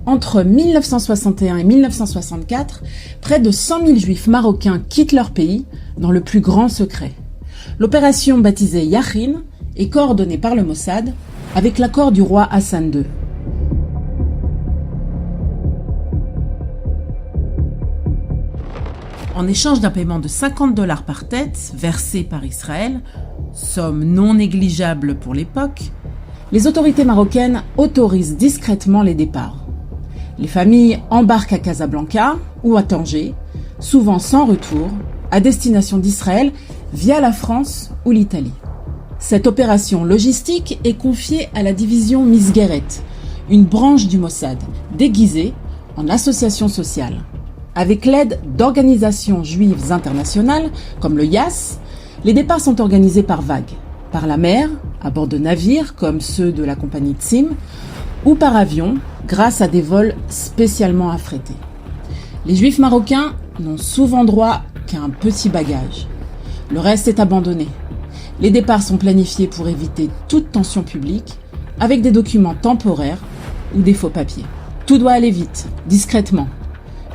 Entre 1961 et 1964, près de 100 000 juifs marocains quittent leur pays dans le plus grand secret. L'opération baptisée Yachin est coordonnée par le Mossad avec l'accord du roi Hassan II. En échange d'un paiement de $50 par tête versé par Israël, somme non négligeable pour l'époque, les autorités marocaines autorisent discrètement les départs. Les familles embarquent à Casablanca ou à Tanger, souvent sans retour, à destination d'Israël via la France ou l'Italie. Cette opération logistique est confiée à la division Misgueret, une branche du Mossad, déguisée en association sociale. Avec l'aide d'organisations juives internationales, comme le YAS, les départs sont organisés par vagues, par la mer, à bord de navires comme ceux de la compagnie Tzim, ou par avion, grâce à des vols spécialement affrétés. Les juifs marocains n'ont souvent droit qu'à un petit bagage. Le reste est abandonné. Les départs sont planifiés pour éviter toute tension publique, avec des documents temporaires ou des faux papiers. Tout doit aller vite, discrètement.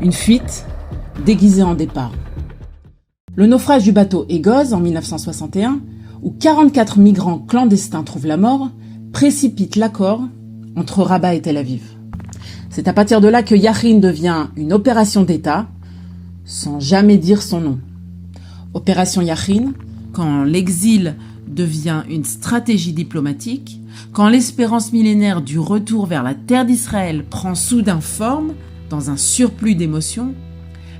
Une fuite déguisée en départ. Le naufrage du bateau Egoz en 1961, où 44 migrants clandestins trouvent la mort, précipite l'accord entre Rabat et Tel Aviv. C'est à partir de là que Yachin devient une opération d'État, sans jamais dire son nom. Opération Yachin, quand l'exil devient une stratégie diplomatique, quand l'espérance millénaire du retour vers la terre d'Israël prend soudain forme, dans un surplus d'émotions,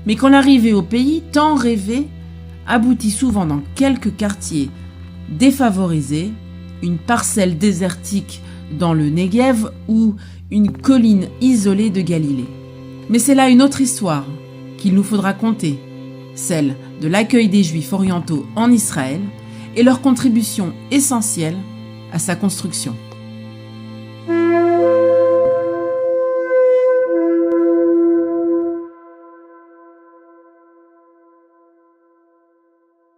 mais quand l'arrivée au pays, tant rêvée, aboutit souvent dans quelques quartiers défavorisés, une parcelle désertique dans le Negev ou une colline isolée de Galilée. Mais c'est là une autre histoire qu'il nous faudra conter, celle de l'accueil des Juifs orientaux en Israël et leur contribution essentielle à sa construction.